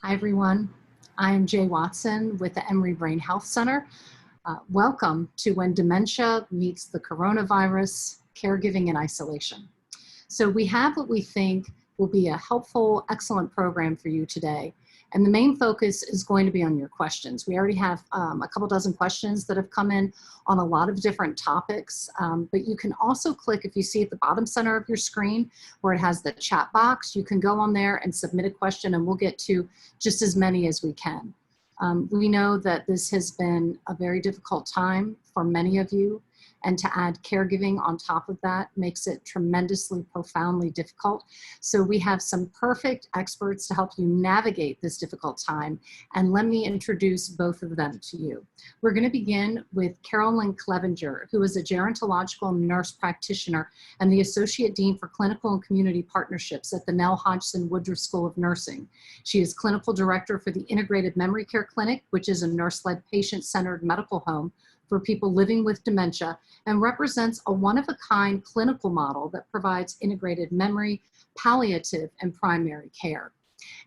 Hi, everyone. I am Jay Watson with the Emory Brain Health Center. Welcome to When Dementia Meets the Coronavirus, Caregiving and Isolation. So we have what we think will be a helpful, excellent program for you today. And the main focus is going to be on your questions. We already have a couple dozen questions that have come in on a lot of different topics, but you can also click, if you see at the bottom center of your screen where it has the chat box, you can go on there and submit a question and we'll get to just as many as we can. We know that this has been a very difficult time for many of you, and to add caregiving on top of that makes it tremendously, profoundly difficult. So we have some perfect experts to help you navigate this difficult time, and let me introduce both of them to you. We're going to begin with Carolyn Clevenger, who is a gerontological nurse practitioner and the Associate Dean for Clinical and Community Partnerships at the Nell Hodgson Woodruff School of Nursing. She is Clinical Director for the Integrated Memory Care Clinic, which is a nurse-led patient-centered medical home for people living with dementia, and represents a one-of-a-kind clinical model that provides integrated memory, palliative, and primary care.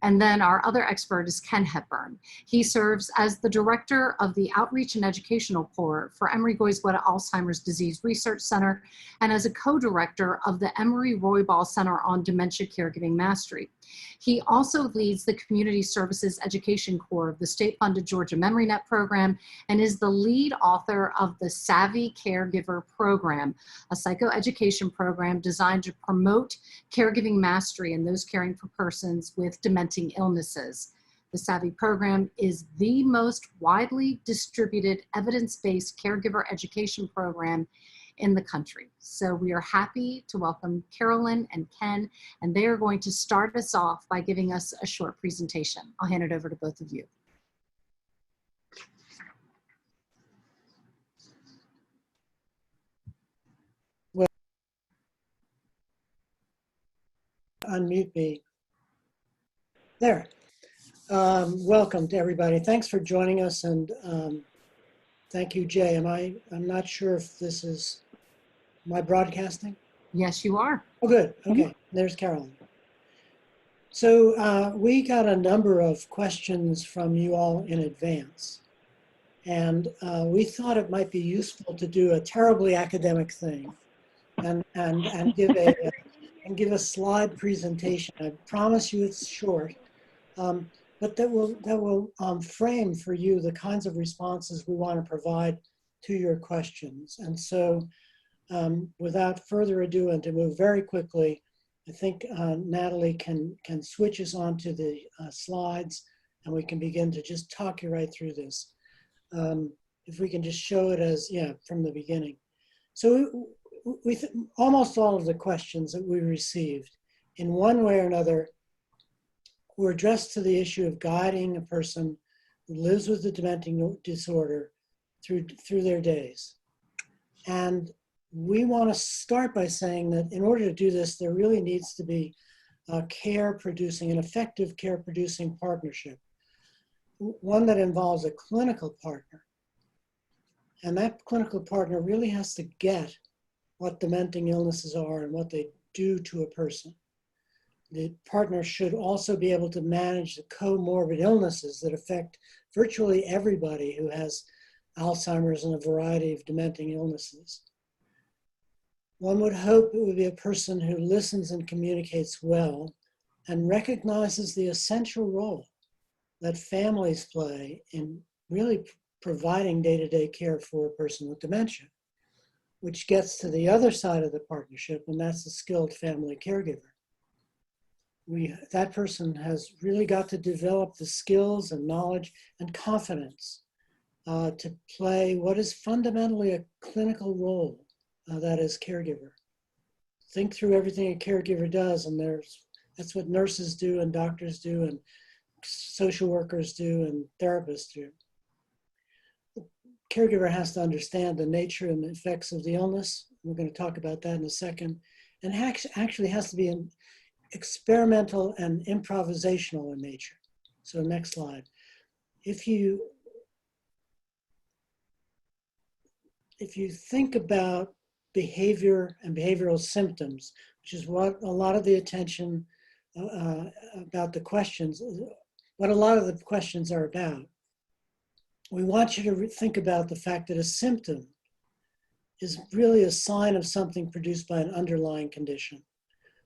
And then our other expert is Ken Hepburn. He serves as the director of the Outreach and Educational Core for Emory Goizueta Alzheimer's Disease Research Center and as a co-director of the Emory Roybal Center on Dementia Caregiving Mastery. He also leads the Community Services Education Core of the state-funded Georgia MemoryNet program and is the lead author of the Savvy Caregiver Program, a psychoeducation program designed to promote caregiving mastery in those caring for persons with dementing illnesses. The Savvy program is the most widely distributed evidence-based caregiver education program in the country. So we are happy to welcome Carolyn and Ken, and they are going to start us off by giving us a short presentation. I'll hand it over to both of you. Well, unmute me. There. Welcome to everybody. Thanks for joining us, and thank you, Jay. I'm not sure if this is my broadcasting. Yes, you are. Oh, good. Okay. There's Carolyn. So we got a number of questions from you all in advance, and we thought it might be useful to do a terribly academic thing and give a slide presentation. I promise you it's short, but that will frame for you the kinds of responses we want to provide to your questions. And so without further ado, and to move very quickly, I think Natalie can switch us on to the slides, and we can begin to just talk you right through this. If we can just show it as, from the beginning. So almost all of the questions that we received in one way or another were addressed to the issue of guiding a person who lives with the dementing disorder through their days. And we want to start by saying that in order to do this, there really needs to be an effective care-producing partnership, one that involves a clinical partner. And that clinical partner really has to get what dementing illnesses are and what they do to a person. The partner should also be able to manage the comorbid illnesses that affect virtually everybody who has Alzheimer's and a variety of dementing illnesses. One would hope it would be a person who listens and communicates well and recognizes the essential role that families play in really providing day-to-day care for a person with dementia, which gets to the other side of the partnership, and that's the skilled family caregiver. That person has really got to develop the skills and knowledge and confidence to play what is fundamentally a clinical role, that is caregiver. Think through everything a caregiver does, and that's what nurses do and doctors do and social workers do and therapists do. The caregiver has to understand the nature and the effects of the illness. We're going to talk about that in a second. And actually has to be experimental and improvisational in nature. So next slide. If you think about behavior and behavioral symptoms, which is what a lot of the attention about the questions what a lot of the questions are about. We want you to think about the fact that a symptom is really a sign of something produced by an underlying condition.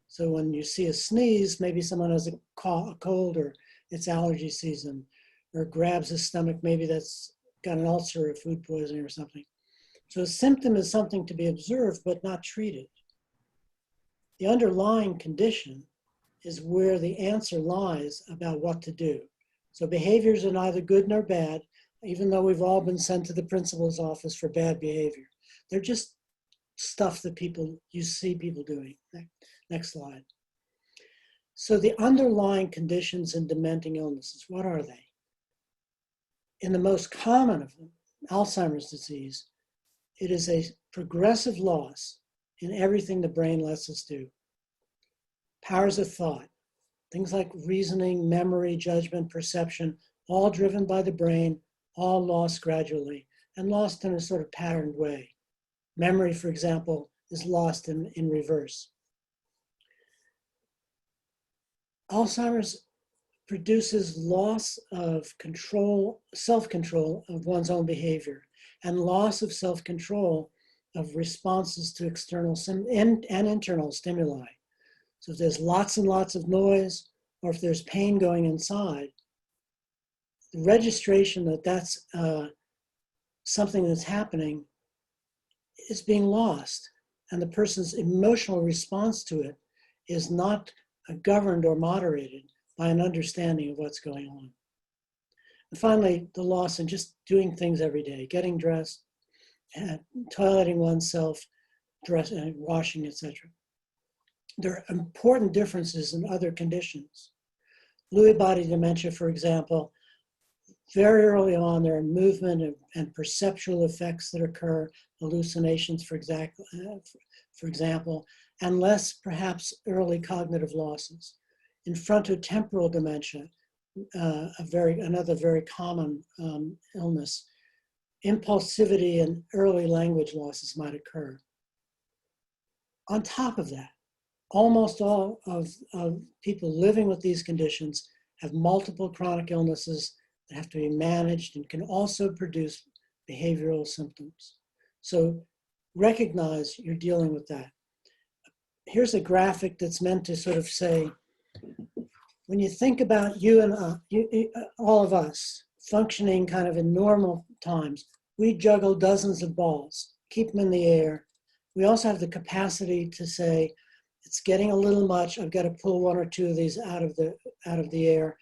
So when you see a sneeze, maybe someone has a cold or it's allergy season, or grabs his stomach, maybe that's got an ulcer or food poisoning or something. So a symptom is something to be observed but not treated. The underlying condition is where the answer lies about what to do. So behaviors are neither good nor bad, even though we've all been sent to the principal's office for bad behavior. They're just stuff that you see people doing. Next slide. So the underlying conditions in dementing illnesses, what are they? In the most common of them, Alzheimer's disease, it is a progressive loss in everything the brain lets us do. Powers of thought, things like reasoning, memory, judgment, perception, all driven by the brain, all lost gradually and lost in a sort of patterned way. Memory, for example, is lost in reverse. Alzheimer's produces loss of control, self-control of one's own behavior, and loss of self-control of responses to external and internal stimuli. So if there's lots and lots of noise, or if there's pain going inside, the registration that that's something that's happening is being lost, and the person's emotional response to it is not governed or moderated by an understanding of what's going on. And finally, the loss in just doing things every day, getting dressed, toileting oneself, washing, etc. There are important differences in other conditions. Lewy body dementia, for example, very early on, there are movement and perceptual effects that occur, hallucinations, for example, and less perhaps early cognitive losses. In frontotemporal dementia, another very common illness, impulsivity and early language losses might occur. On top of that, almost all of people living with these conditions have multiple chronic illnesses that have to be managed and can also produce behavioral symptoms. So recognize you're dealing with that. Here's a graphic that's meant to sort of say, when you think about you and all of us functioning kind of in normal times, we juggle dozens of balls, keep them in the air. We also have the capacity to say, it's getting a little much, I've got to pull one or two of these out of the air.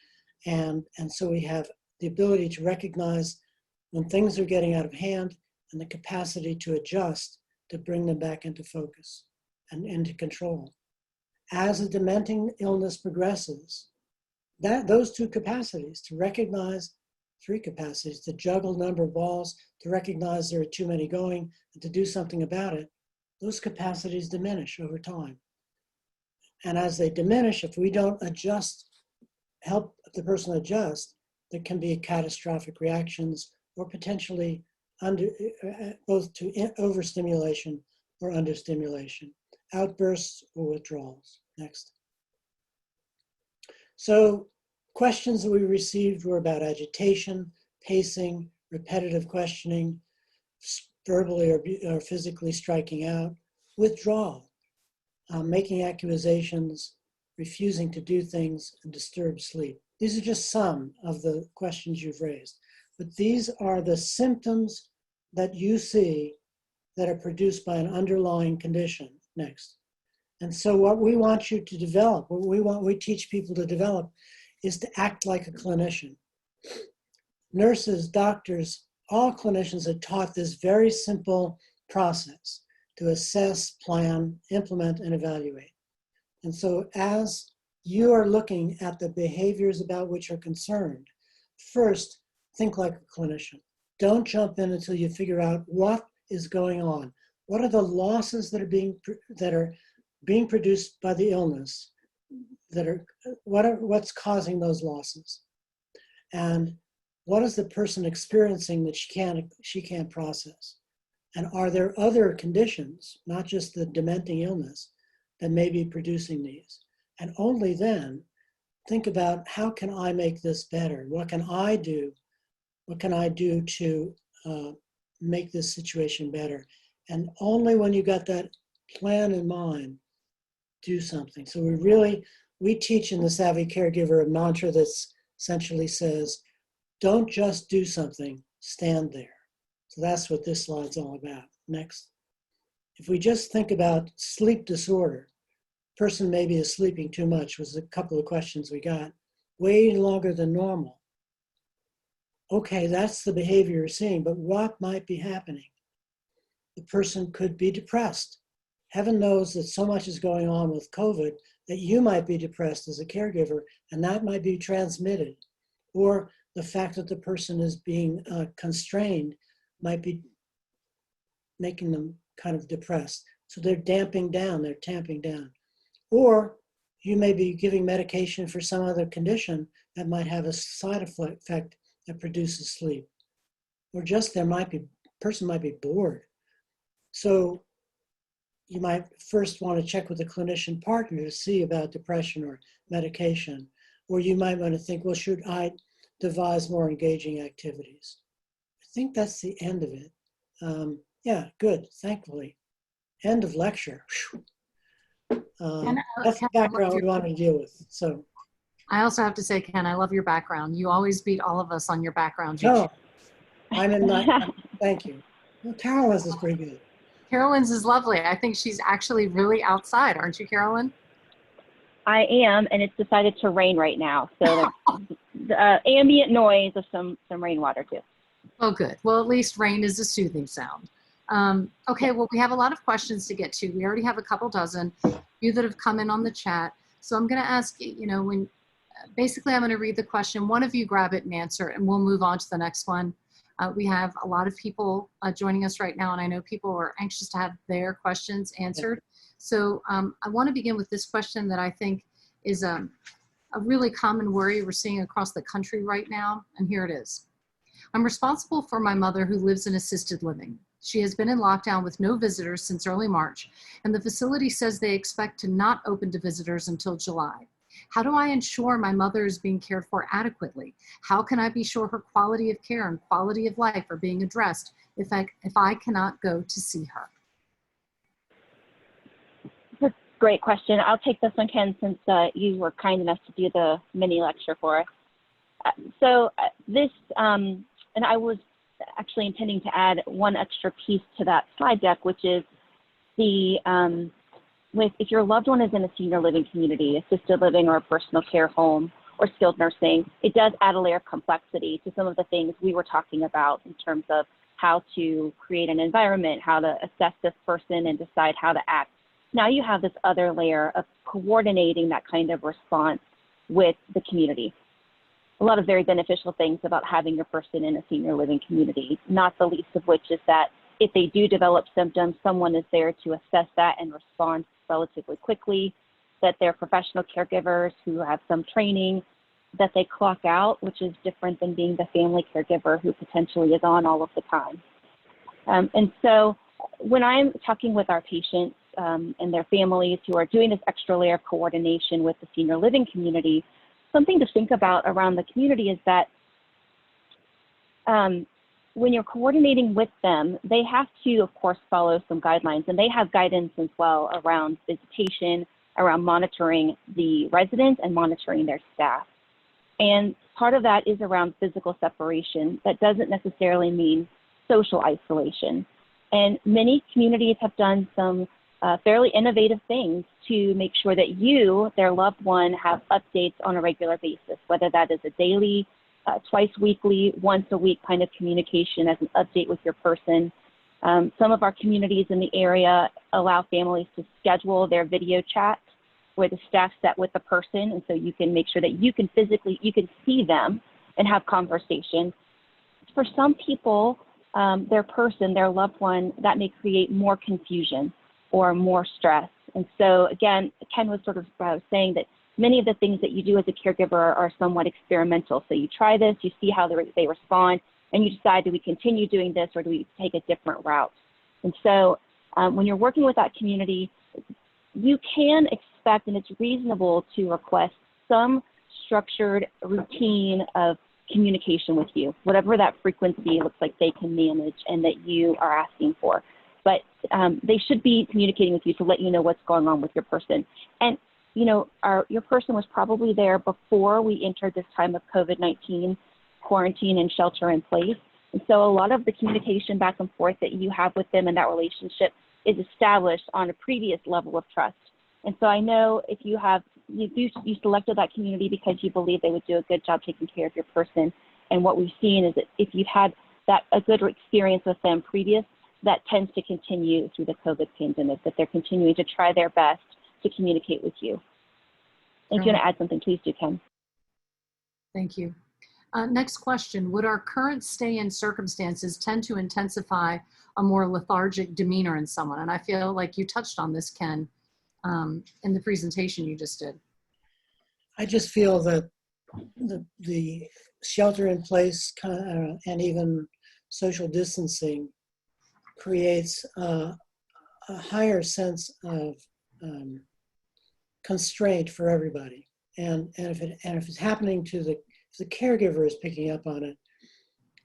And so we have the ability to recognize when things are getting out of hand and the capacity to adjust to bring them back into focus and into control. As a dementing illness progresses, those two capacities, to recognize, three capacities, to juggle number of balls, to recognize there are too many going, and to do something about it, those capacities diminish over time. And as they diminish, if we don't adjust, help the person adjust, there can be catastrophic reactions or potentially both to overstimulation or understimulation, outbursts or withdrawals. Next. So questions that we received were about agitation, pacing, repetitive questioning, verbally or physically striking out, withdrawal, making accusations, refusing to do things, and disturbed sleep. These are just some of the questions you've raised, but these are the symptoms that you see that are produced by an underlying condition. Next. And so what we want you to develop, we teach people to develop, is to act like a clinician. Nurses, doctors, all clinicians are taught this very simple process to assess, plan, implement, and evaluate. And so as you are looking at the behaviors about which you're concerned, first, think like a clinician. Don't jump in until you figure out what is going on. What are the losses that are being produced by the illness? What's causing those losses? And what is the person experiencing that she can't process? And are there other conditions, not just the dementing illness, that may be producing these? And only then think about how can I make this better? What can I do? What can I do to make this situation better? And only when you got that plan in mind, do something. So we teach in the Savvy Caregiver a mantra that essentially says, don't just do something, stand there. So that's what this slide's all about. Next. If we just think about sleep disorder, person maybe is sleeping too much was a couple of questions we got. Way longer than normal. Okay, that's the behavior you're seeing, but what might be happening? The person could be depressed. Heaven knows that so much is going on with COVID that you might be depressed as a caregiver, and that might be transmitted. Or the fact that the person is being constrained might be making them kind of depressed. So they're tamping down. Or you may be giving medication for some other condition that might have a side effect that produces sleep. Or just person might be bored. So you might first want to check with a clinician partner to see about depression or medication. Or you might want to think, well, should I devise more engaging activities? I think that's the end of it. Yeah, good, thankfully. End of lecture. That's the background we wanted to deal with. So I also have to say, Ken, I love your background. You always beat all of us on your background. no, I'm in that. Thank you. Well, Carolyn's is pretty good. Carolyn's is lovely. I think she's actually really outside, aren't you, Carolyn? I am, and it's decided to rain right now. So the ambient noise of some rainwater too. Oh, good. Well, at least rain is a soothing sound. Okay, well, we have a lot of questions to get to. We already have a couple dozen, you that have come in on the chat. So I'm going to ask, basically I'm going to read the question. One of you grab it and answer, and we'll move on to the next one. We have a lot of people joining us right now, and I know people are anxious to have their questions answered. So I want to begin with this question that I think is a really common worry we're seeing across the country right now, and here it is. I'm responsible for my mother who lives in assisted living. She has been in lockdown with no visitors since early March, and the facility says they expect to not open to visitors until July. How do I ensure my mother is being cared for adequately? How can I be sure her quality of care and quality of life are being addressed if I cannot go to see her? That's a great question. I'll take this one, Ken, since you were kind enough to do the mini lecture for us. And I was actually intending to add one extra piece to that slide deck, which is if your loved one is in a senior living community, assisted living or a personal care home or skilled nursing, it does add a layer of complexity to some of the things we were talking about in terms of how to create an environment, how to assess this person and decide how to act. Now you have this other layer of coordinating that kind of response with the community. A lot of very beneficial things about having your person in a senior living community, not the least of which is that if they do develop symptoms, someone is there to assess that and respond relatively quickly, that they're professional caregivers who have some training, that they clock out, which is different than being the family caregiver who potentially is on all of the time. And so when I'm talking with our patients and their families who are doing this extra layer of coordination with the senior living community, something to think about around the community is that when you're coordinating with them, they have to, of course, follow some guidelines, and they have guidance as well around visitation, around monitoring the residents and monitoring their staff. And part of that is around physical separation. That doesn't necessarily mean social isolation. And many communities have done some fairly innovative things to make sure that you, their loved one, have updates on a regular basis, whether that is a daily, twice weekly, once a week kind of communication as an update with your person. Some of our communities in the area allow families to schedule their video chat where the staff set with the person, and so you can make sure that you can see them and have conversations. For some people, their loved one, that may create more confusion or more stress. And so again, Ken was sort of saying that many of the things that you do as a caregiver are somewhat experimental. So you try this, you see how they respond, and you decide, do we continue doing this or do we take a different route? And so when you're working with that community, you can expect, and it's reasonable to request some structured routine of communication with you, whatever that frequency looks like they can manage and that you are asking for. But they should be communicating with you to let you know what's going on with your person. And, you know, your person was probably there before we entered this time of COVID-19 quarantine and shelter in place. And so a lot of the communication back and forth that you have with them in that relationship is established on a previous level of trust. And so I know if you selected that community because you believe they would do a good job taking care of your person. And what we've seen is that if you've had a good experience with them previous, that tends to continue through the COVID pandemic, that they're continuing to try their best to communicate with you. And if you want to add something, please do, Ken. Thank you. Next question. Would our current stay-in circumstances tend to intensify a more lethargic demeanor in someone? And I feel like you touched on this, Ken, in the presentation you just did. I just feel that the shelter in place and even social distancing creates a higher sense of constraint for everybody. And if it's happening to if the caregiver is picking up on it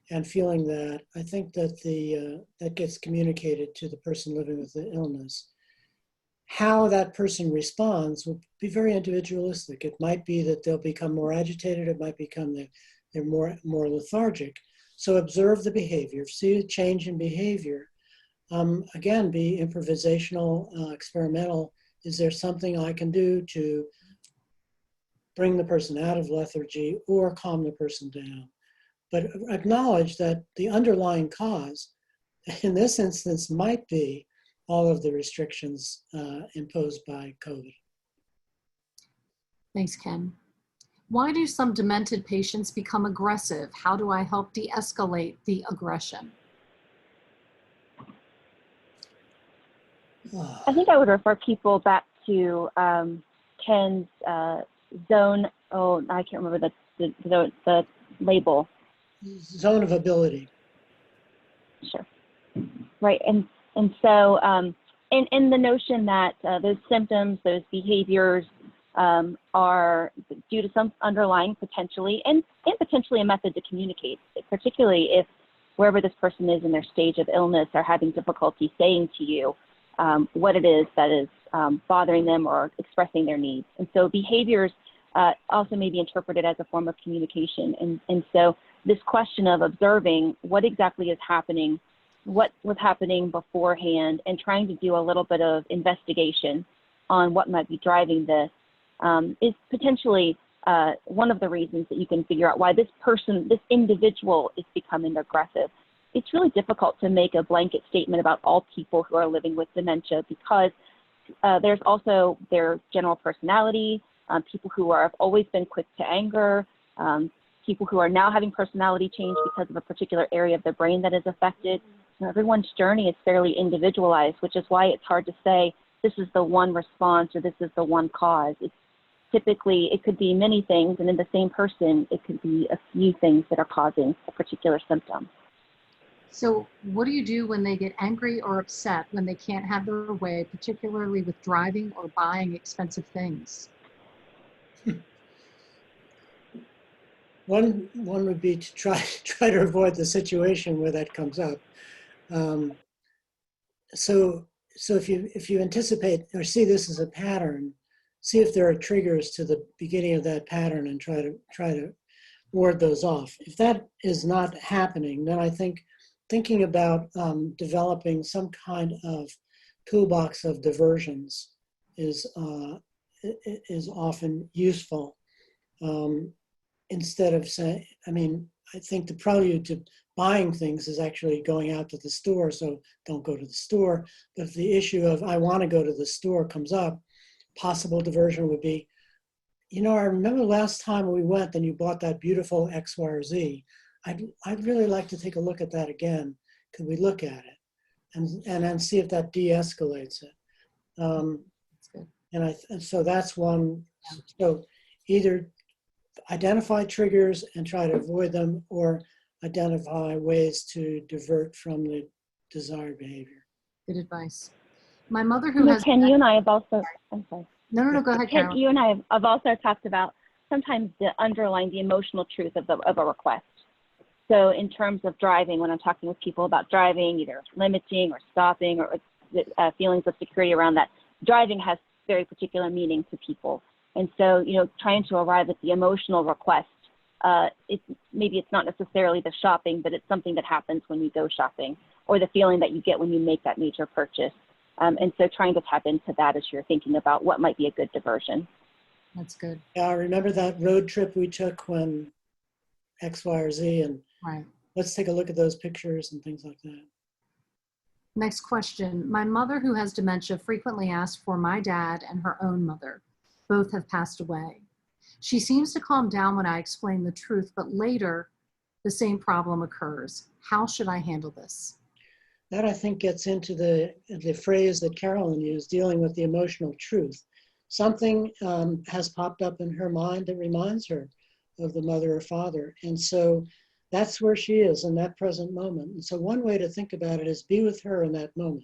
and feeling that, I think that that gets communicated to the person living with the illness. How that person responds will be very individualistic. It might be that they'll become more agitated. It might become they're more lethargic. So observe the behavior, see a change in behavior. Again, be improvisational, experimental. Is there something I can do to bring the person out of lethargy or calm the person down? But acknowledge that the underlying cause in this instance might be all of the restrictions imposed by COVID. Thanks, Ken. Why do some demented patients become aggressive? How do I help de-escalate the aggression? I think I would refer people back to Ken's zone. Oh, I can't remember the label. Zone of ability. Sure. Right, and so and the notion that those symptoms, those behaviors are due to some underlying potentially and potentially a method to communicate, particularly if wherever this person is in their stage of illness are having difficulty saying to you what it is that is bothering them or expressing their needs. And so behaviors also may be interpreted as a form of communication. And so this question of observing what exactly is happening, what was happening beforehand, and trying to do a little bit of investigation on what might be driving this is potentially one of the reasons that you can figure out why this person, this individual is becoming aggressive. It's really difficult to make a blanket statement about all people who are living with dementia because there's also their general personality, people who have always been quick to anger, people who are now having personality change because of a particular area of the brain that is affected. And everyone's journey is fairly individualized, which is why it's hard to say this is the one response or this is the one cause. It's typically, it could be many things, and in the same person, it could be a few things that are causing a particular symptom. So what do you do when they get angry or upset when they can't have their way, particularly with driving or buying expensive things? One would be to try to avoid the situation where that comes up. So if you anticipate or see this as a pattern, see if there are triggers to the beginning of that pattern and try to ward those off. If that is not happening, then I think thinking about developing some kind of toolbox of diversions is often useful. Instead of saying, I think the prelude to buying things is actually going out to the store, so don't go to the store. But if the issue of I want to go to the store comes up, possible diversion would be, I remember last time we went and you bought that beautiful X, Y, or Z. I'd really like to take a look at that again. Could we look at it and then see if that de-escalates it? So that's one. So either identify triggers and try to avoid them, or identify ways to divert from the desired behavior. Good advice. My mother who has... Ken, you and I have also, I'm sorry. No, go ahead, Ken, Carol. you and I have also talked about sometimes the underlying, the emotional truth of a request. So in terms of driving, when I'm talking with people about driving, either limiting or stopping or feelings of security around that, driving has very particular meaning to people. And so, you know, trying to arrive at the emotional request, maybe it's not necessarily the shopping, but it's something that happens when you go shopping, or the feeling that you get when you make that major purchase. And so trying to tap into that as you're thinking about what might be a good diversion. That's good. Yeah, I remember that road trip we took when X, Y, or Z, and Right. let's take a look at those pictures and things like that. Next question. My mother, who has dementia, frequently asks for my dad and her own mother. Both have passed away. She seems to calm down when I explain the truth, but later the same problem occurs. How should I handle this? That, I think, gets into the phrase that Carolyn used, dealing with the emotional truth. Something has popped up in her mind that reminds her of the mother or father. And so that's where she is in that present moment. And so one way to think about it is be with her in that moment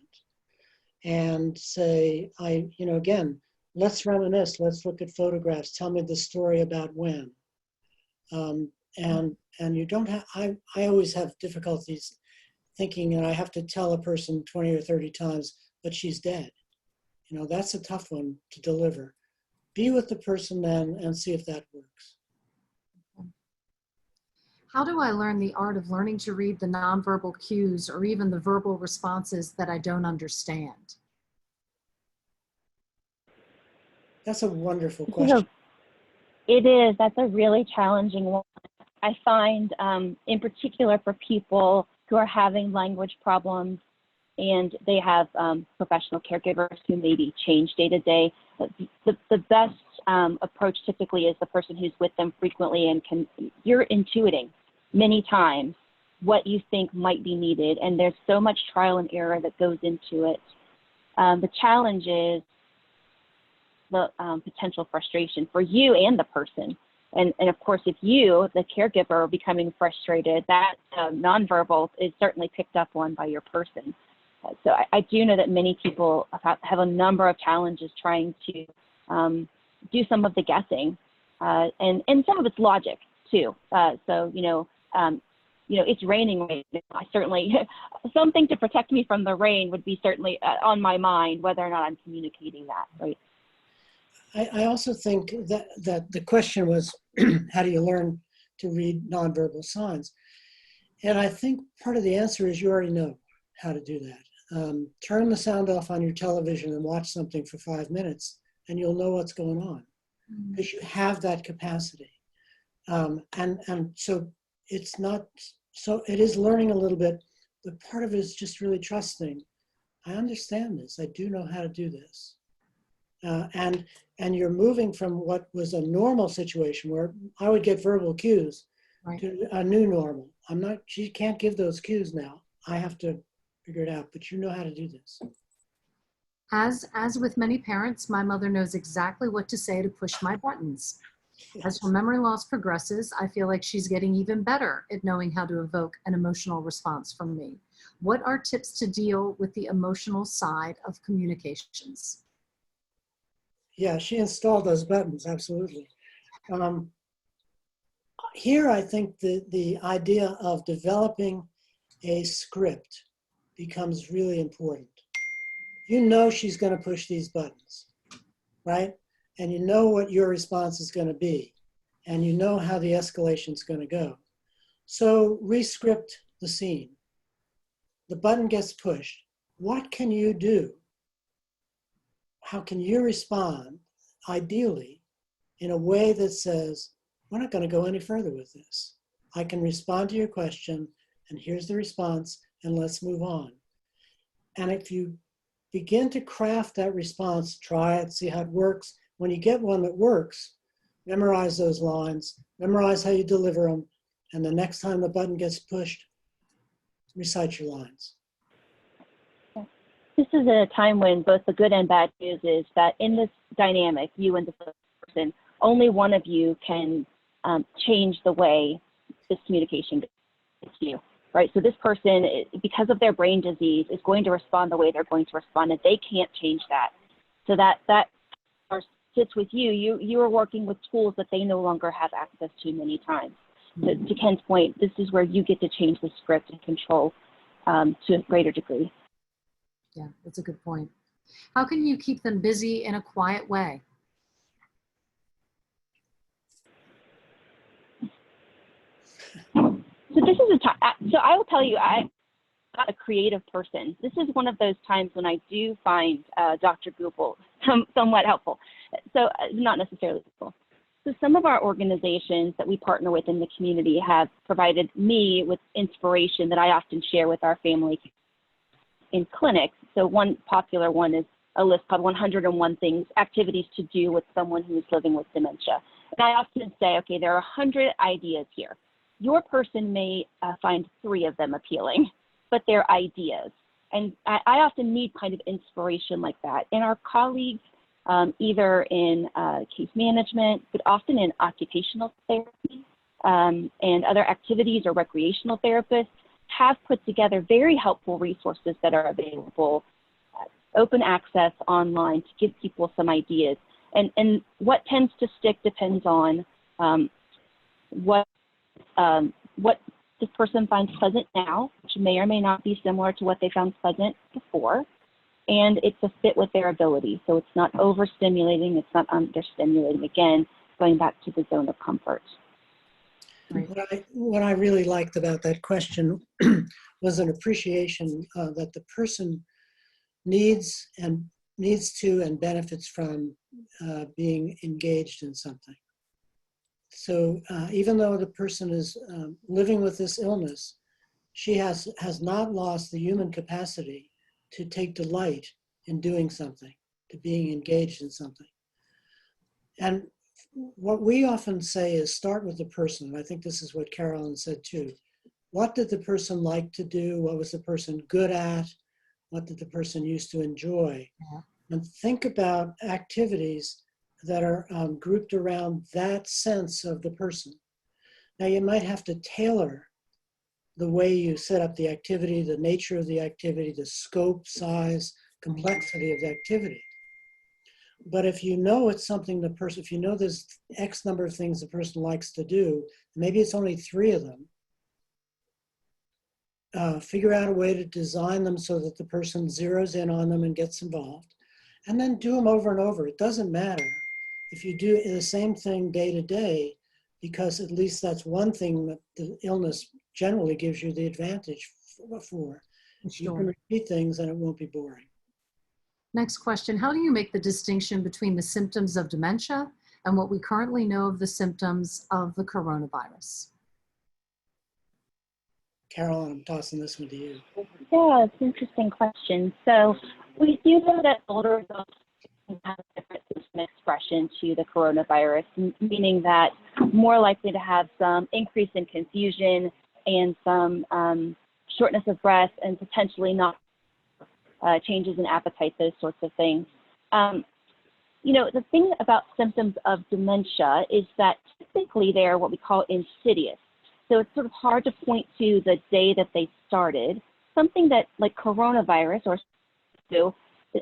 and say, again, let's reminisce, let's look at photographs, tell me the story about when. And you don't have, I always have difficulties thinking, and I have to tell a person 20 or 30 times, but she's dead. You know, that's a tough one to deliver. Be with the person then and see if that works. How do I learn the art of learning to read the nonverbal cues or even the verbal responses that I don't understand? That's a wonderful question. It is. That's a really challenging one. I find, in particular for people who are having language problems and they have professional caregivers who maybe change day to day, the best approach typically is the person who's with them frequently and you're intuiting many times what you think might be needed. And there's so much trial and error that goes into it. The challenge is the potential frustration for you and the person. And of course, if you, the caregiver, are becoming frustrated, that nonverbal is certainly picked up on by your person. So I do know that many people have a number of challenges trying to do some of the guessing, and some of it's logic too. It's raining right now. I certainly, something to protect me from the rain would be certainly on my mind, whether or not I'm communicating that, right? I also think that the question was, how do you learn to read nonverbal signs? And I think part of the answer is you already know how to do that. Turn the sound off on your television and watch something for 5 minutes, and you'll know what's going on because you have that capacity. And so it's not, so it is learning a little bit, but part of it is just really trusting. I understand this. I do know how to do this. And you're moving from what was a normal situation where I would get verbal cues to a new normal. She can't give those cues now. I have to figure it out, but you know how to do this. As with many parents, my mother knows exactly what to say to push my buttons. As her memory loss progresses, I feel like she's getting even better at knowing how to evoke an emotional response from me. What are tips to deal with the emotional side of communications? Yeah, she installed those buttons, absolutely. Here, I think the idea of developing a script becomes really important. You know she's going to push these buttons, right? And you know what your response is going to be, and you know how the escalation is going to go. So re-script the scene. The button gets pushed. What can you do? How can you respond, ideally, in a way that says, we're not going to go any further with this. I can respond to your question, and here's the response, and let's move on. And if you begin to craft that response, try it, see how it works. When you get one that works, memorize those lines, memorize how you deliver them, and the next time the button gets pushed, recite your lines. This is a time when both the good and bad news is that in this dynamic, you and the person, only one of you can change the way this communication gets to you, right? So this person, because of their brain disease, is going to respond the way they're going to respond, and they can't change that. So that sits with you, you are working with tools that they no longer have access to many times. To Ken's point, this is where you get to change the script and control to a greater degree. Yeah, that's a good point. How can you keep them busy in a quiet way? So this is a time, so I will tell you, I'm not a creative person. This is one of those times when I do find Dr. Google somewhat helpful. So not necessarily helpful. So some of our organizations that we partner with in the community have provided me with inspiration that I often share with our family in clinics. So one popular one is a list called 101 activities to do with someone who is living with dementia. And I often say, okay, there are 100 ideas here. Your person may find 3 of them appealing, but they're ideas. And I often need kind of inspiration like that. And our colleagues, either in case management, but often in occupational therapy and other activities or recreational therapists, have put together very helpful resources that are available, open access online to give people some ideas. And what tends to stick depends on what this person finds pleasant now, which may or may not be similar to what they found pleasant before. And it's a fit with their ability. So it's not overstimulating, it's not understimulating. Again, going back to the zone of comfort. Right. What I really liked about that question was an appreciation that the person needs to and benefits from being engaged in something. So even though the person is living with this illness, she has not lost the human capacity to take delight in doing something, to being engaged in something. And what we often say is start with the person. I think this is what Carolyn said too. What did the person like to do? What was the person good at? What did the person used to enjoy? Yeah. And think about activities that are grouped around that sense of the person. Now you might have to tailor the way you set up the activity, the nature of the activity, the scope, size, complexity of the activity. But if you know it's something the person, if you know there's X number of things the person likes to do, maybe it's only 3 of them, figure out a way to design them so that the person zeroes in on them and gets involved, and then do them over and over. It doesn't matter if you do the same thing day to day, because at least that's one thing that the illness generally gives you the advantage for. Sure. You can repeat things and it won't be boring. Next question, how do you make the distinction between the symptoms of dementia and what we currently know of the symptoms of the coronavirus? Carolyn, I'm tossing this one to you. Yeah, it's an interesting question. So we do know that older adults have a different system expression to the coronavirus, meaning that more likely to have some increase in confusion and some shortness of breath and potentially not changes in appetite, those sorts of things. You know, the thing about symptoms of dementia is that typically they are what we call insidious. So it's sort of hard to point to the day that they started. Something that like coronavirus or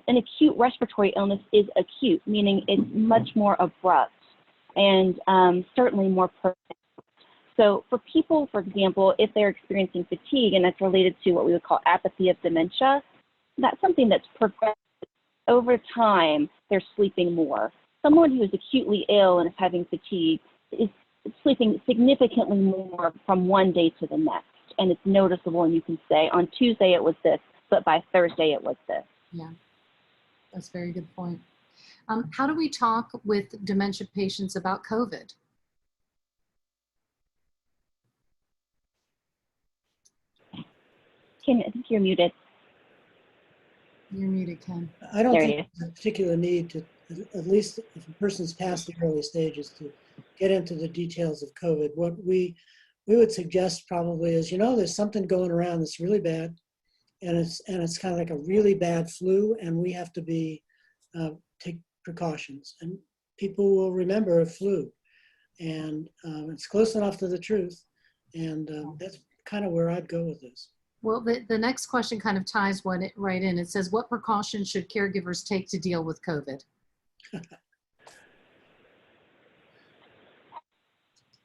an acute respiratory illness is acute, meaning it's much more abrupt and certainly more permanent. So for people, for example, if they're experiencing fatigue and that's related to what we would call apathy of dementia, that's something that's progressed over time. They're sleeping more. Someone who is acutely ill and is having fatigue is sleeping significantly more from one day to the next. And it's noticeable, and you can say, on Tuesday it was this, but by Thursday it was this. Yeah, that's a very good point. How do we talk with dementia patients about COVID? Ken, I think you're muted. You're muted, Ken. I don't There think there's a particular need to, at least if a person's past the early stages, to get into the details of COVID. What we would suggest probably is, you know, there's something going around that's really bad, and it's kind of like a really bad flu, and we have to be take precautions. And people will remember a flu, and it's close enough to the truth, and that's kind of where I'd go with this. Well, the next question kind of ties right in. It says, what precautions should caregivers take to deal with COVID?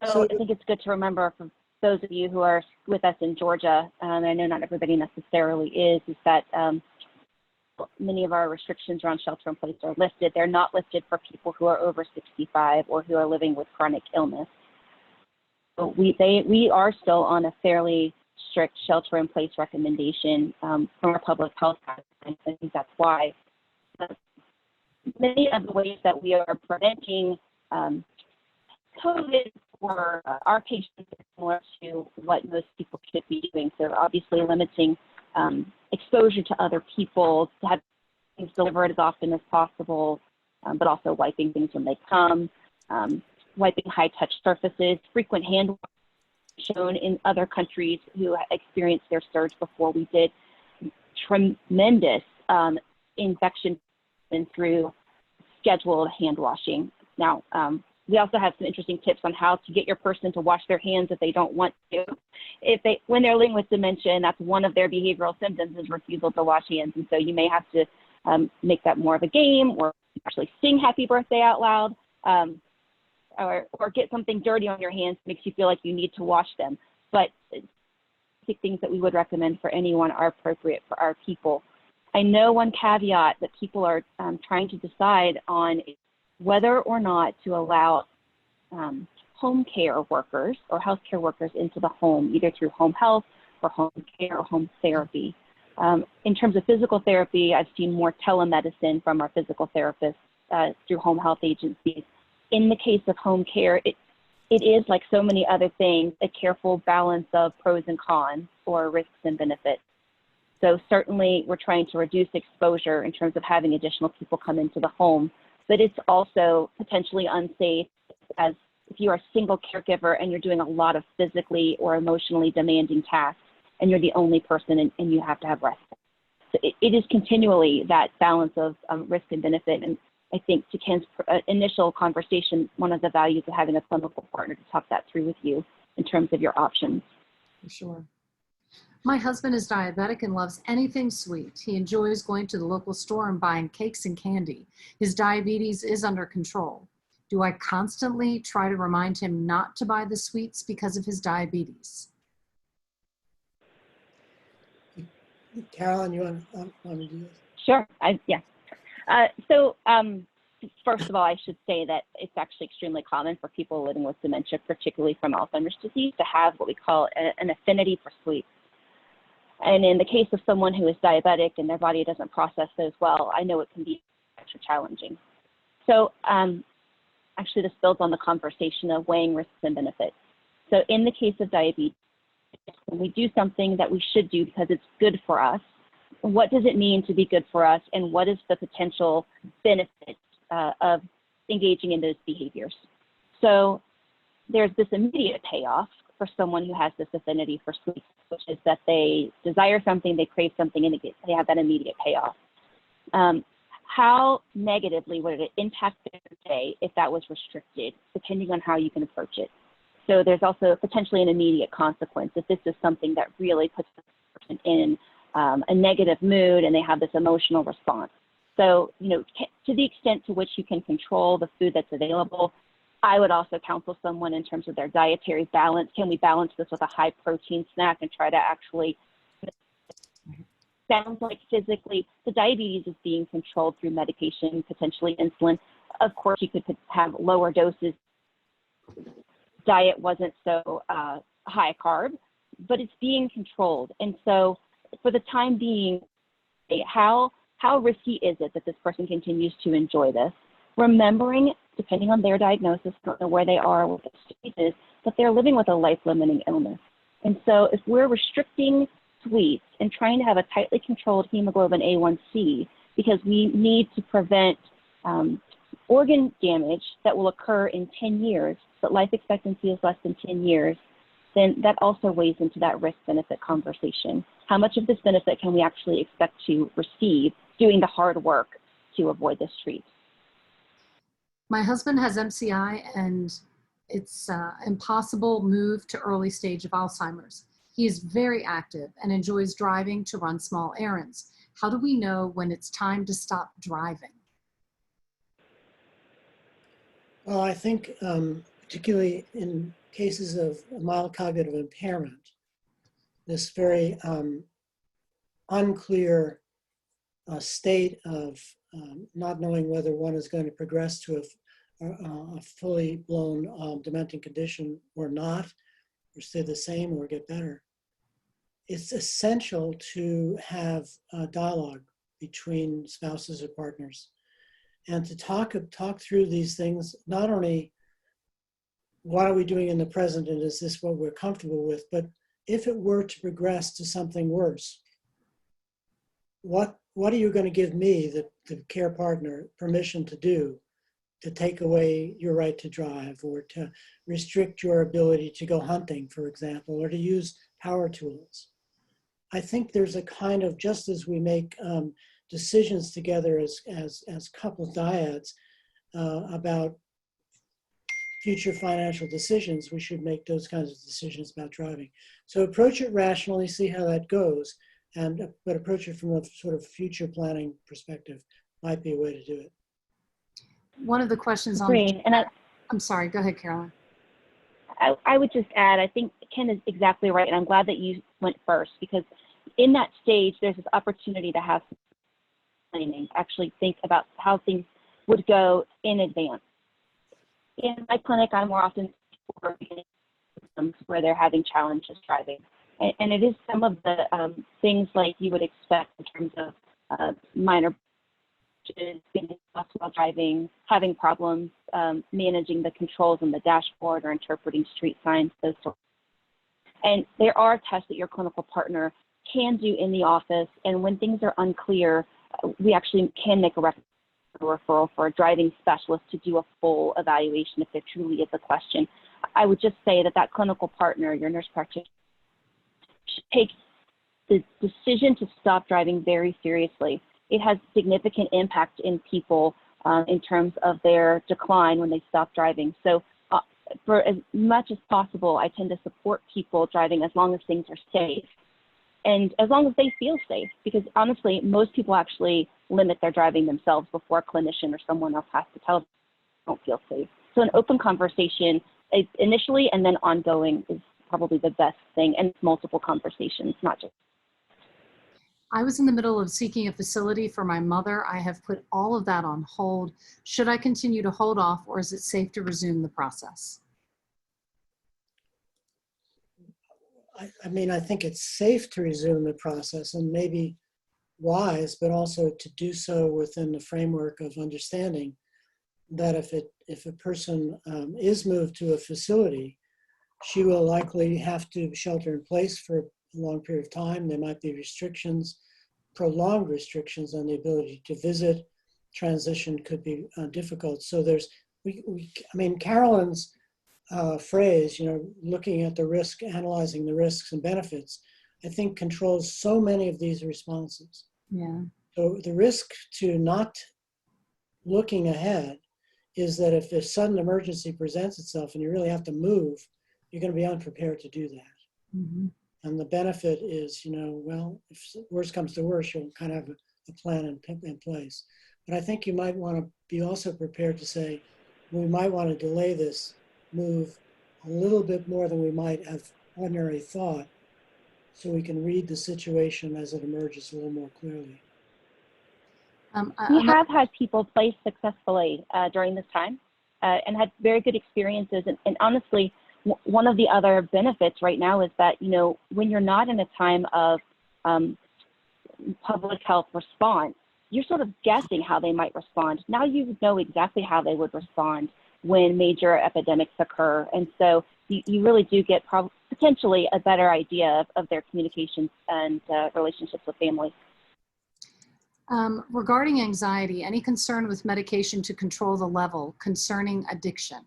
So I think it's good to remember for those of you who are with us in Georgia, and I know not everybody necessarily is that many of our restrictions around shelter in place are listed. They're not listed for people who are over 65 or who are living with chronic illness. So we are still on a fairly strict shelter in place recommendation from our public health guidelines. I think that's why many of the ways that we are preventing COVID for our patients is similar to what most people should be doing. So obviously limiting exposure to other people, to have things delivered as often as possible, but also wiping things when they come, wiping high-touch surfaces, frequent hand washing shown in other countries who experienced their surge before we did. Tremendous infection through scheduled hand washing. Now, we also have some interesting tips on how to get your person to wash their hands if they don't want to. When they're living with dementia, and that's one of their behavioral symptoms is refusal to wash hands. And so you may have to make that more of a game, or actually sing happy birthday out loud, or get something dirty on your hands makes you feel like you need to wash them. But things that we would recommend for anyone are appropriate for our people. I know one caveat that people are trying to decide on whether or not to allow home care workers or healthcare workers into the home, either through home health or home care or home therapy. In terms of physical therapy, I've seen more telemedicine from our physical therapists through home health agencies. In the case of home care, it is, like so many other things, a careful balance of pros and cons, or risks and benefits. So certainly we're trying to reduce exposure in terms of having additional people come into the home, but it's also potentially unsafe as if you are a single caregiver and you're doing a lot of physically or emotionally demanding tasks and you're the only person and you have to have rest. So it is continually that balance of risk and benefit. And I think to Ken's initial conversation, one of the values of having a clinical partner to talk that through with you in terms of your options. For sure. My husband is diabetic and loves anything sweet. He enjoys going to the local store and buying cakes and candy. His diabetes is under control. Do I constantly try to remind him not to buy the sweets because of his diabetes? Carolyn, you want to do this? Sure, yeah. First of all, I should say that it's actually extremely common for people living with dementia, particularly from Alzheimer's disease, to have what we call an affinity for sweets. And in the case of someone who is diabetic and their body doesn't process those well, I know it can be extra challenging. So actually this builds on the conversation of weighing risks and benefits. So in the case of diabetes, when we do something that we should do because it's good for us, what does it mean to be good for us, and what is the potential benefit of engaging in those behaviors? So there's this immediate payoff for someone who has this affinity for sweets, which is that they desire something, they crave something, and they have that immediate payoff. How negatively would it impact their day if that was restricted, depending on how you can approach it? So there's also potentially an immediate consequence if this is something that really puts the person in a negative mood and they have this emotional response. So, to the extent to which you can control the food that's available, I would also counsel someone in terms of their dietary balance. Can we balance this with a high protein snack and try to actually, sounds like physically, the diabetes is being controlled through medication, potentially insulin. Of course, you could have lower doses. Diet wasn't so high carb, but it's being controlled. And so for the time being, how risky is it that this person continues to enjoy this? Remembering, depending on their diagnosis, don't know where they are, what the stage is, that they're living with a life-limiting illness. And so if we're restricting sweets and trying to have a tightly controlled hemoglobin A1C because we need to prevent organ damage that will occur in 10 years, but life expectancy is less than 10 years, then that also weighs into that risk-benefit conversation. How much of this benefit can we actually expect to receive doing the hard work to avoid this treat? My husband has MCI and it's impossible move to early stage of Alzheimer's. He is very active and enjoys driving to run small errands. How do we know when it's time to stop driving? Well, I think particularly cases of mild cognitive impairment, this very unclear state of not knowing whether one is going to progress to a fully blown dementing condition or not, or stay the same or get better. It's essential to have a dialogue between spouses or partners and to talk through these things, not only what are we doing in the present and is this what we're comfortable with, but if it were to progress to something worse, what are you going to give me, the care partner, permission to do to take away your right to drive or to restrict your ability to go hunting, for example, or to use power tools? I think there's a kind of, just as we make decisions together as couple dyads about future financial decisions, we should make those kinds of decisions about driving. So approach it rationally, see how that goes, but approach it from a sort of future planning perspective might be a way to do it. One of the questions on Great. And I'm sorry, go ahead, Carolyn. I would just add, I think Ken is exactly right, and I'm glad that you went first, because in that stage, there's this opportunity to have planning, actually think about how things would go in advance. In my clinic, I'm more often where they're having challenges driving. And it is some of the things like you would expect in terms of minor being lost while driving, having problems managing the controls on the dashboard or interpreting street signs, those sorts. And there are tests that your clinical partner can do in the office. And when things are unclear, we actually can make a referral for a driving specialist to do a full evaluation if there truly is a question. I would just say that clinical partner, your nurse practitioner, should take the decision to stop driving very seriously. It has significant impact in people in terms of their decline when they stop driving. So for as much as possible, I tend to support people driving as long as things are safe and as long as they feel safe, because honestly, most people actually limit their driving themselves before a clinician or someone else has to tell them they don't feel safe. So an open conversation initially and then ongoing is probably the best thing, and multiple conversations, not just. I was in the middle of seeking a facility for my mother. I have put all of that on hold. Should I continue to hold off, or is it safe to resume the process? I mean, I think it's safe to resume the process and maybe wise, but also to do so within the framework of understanding that if a person is moved to a facility, she will likely have to shelter in place for a long period of time. There might be restrictions, prolonged restrictions on the ability to visit. Transition could be difficult. So I mean, Carolyn's phrase, looking at the risk, analyzing the risks and benefits, I think controls so many of these responses. Yeah. So the risk to not looking ahead is that if a sudden emergency presents itself and you really have to move, you're going to be unprepared to do that. Mm-hmm. And the benefit is, well, if worse comes to worse, you'll kind of have a plan in place. But I think you might want to be also prepared to say, we might want to delay this move a little bit more than we might have ordinarily thought, so we can read the situation as it emerges a little more clearly. We have had people place successfully during this time and had very good experiences. And honestly, one of the other benefits right now is that, when you're not in a time of public health response, you're sort of guessing how they might respond. Now you know exactly how they would respond when major epidemics occur. And so you really do get potentially a better idea of their communications and relationships with families. Regarding anxiety, any concern with medication to control the level concerning addiction?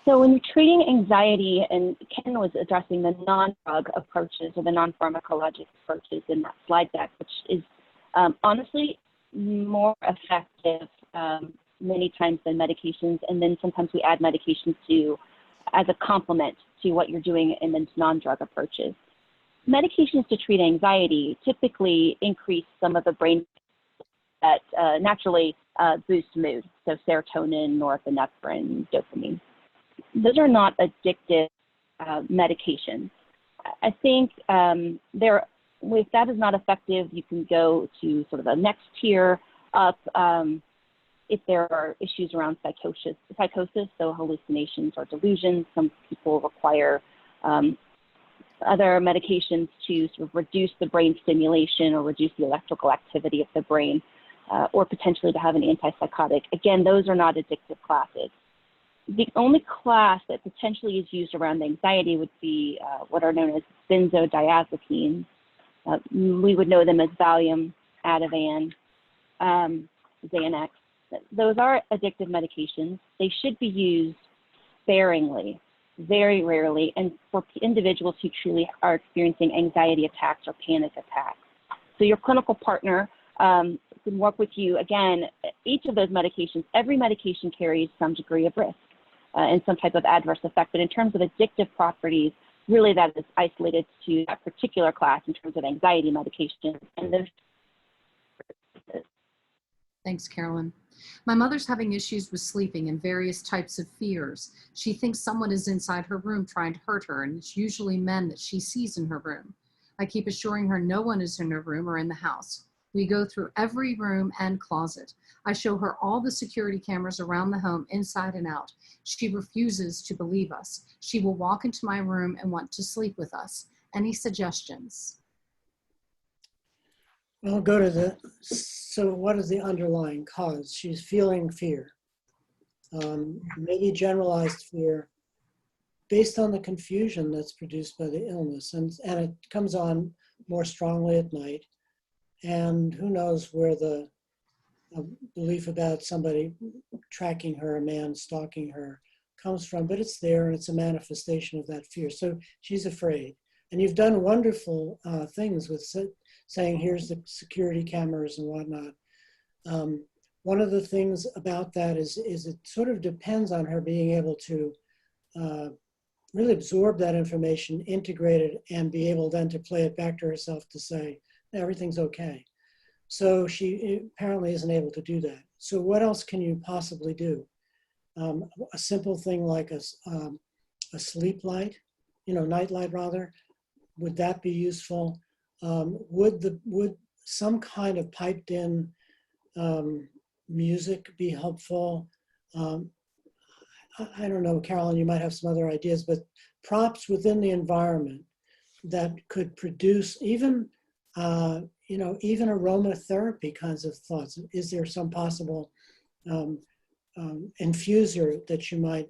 So when you're treating anxiety, and Ken was addressing the non-drug approaches or the non-pharmacologic approaches in that slide deck, which is honestly more effective many times than medications. And then sometimes we add medications as a complement to what you're doing in the non-drug approaches. Medications to treat anxiety typically increase some of the brain that naturally boost mood. So serotonin, norepinephrine, dopamine. Those are not addictive medications. I think if that is not effective, you can go to sort of a next tier up if there are issues around psychosis, so hallucinations or delusions. Some people require other medications to sort of reduce the brain stimulation or reduce the electrical activity of the brain, or potentially to have an antipsychotic. Again, those are not addictive classes. The only class that potentially is used around anxiety would be what are known as benzodiazepines. We would know them as Valium, Ativan, Xanax. Those are addictive medications. They should be used sparingly, very rarely, and for individuals who truly are experiencing anxiety attacks or panic attacks. So your clinical partner can work with you. Again, each of those medications, every medication carries some degree of risk and some type of adverse effect. But in terms of addictive properties, really that is isolated to that particular class in terms of anxiety medication. And those. Thanks, Carolyn. My mother's having issues with sleeping and various types of fears. She thinks someone is inside her room trying to hurt her, and it's usually men that she sees in her room. I keep assuring her no one is in her room or in the house. We go through every room and closet. I show her all the security cameras around the home, inside and out. She refuses to believe us. She will walk into my room and want to sleep with us. Any suggestions? Well, so what is the underlying cause? She's feeling fear, maybe generalized fear based on the confusion that's produced by the illness. And it comes on more strongly at night. And who knows where the belief about somebody tracking her, a man stalking her, comes from, but it's there and it's a manifestation of that fear. So she's afraid. And you've done wonderful things with saying, here's the security cameras and whatnot. One of the things about that is it sort of depends on her being able to really absorb that information, integrate it, and be able then to play it back to herself to say, everything's okay. So she apparently isn't able to do that. So what else can you possibly do? A simple thing like a sleep light, night light rather, would that be useful? Would some kind of piped in music be helpful? I don't know, Carolyn, you might have some other ideas, but props within the environment that could produce even aromatherapy kinds of thoughts. Is there some possible infuser that you might,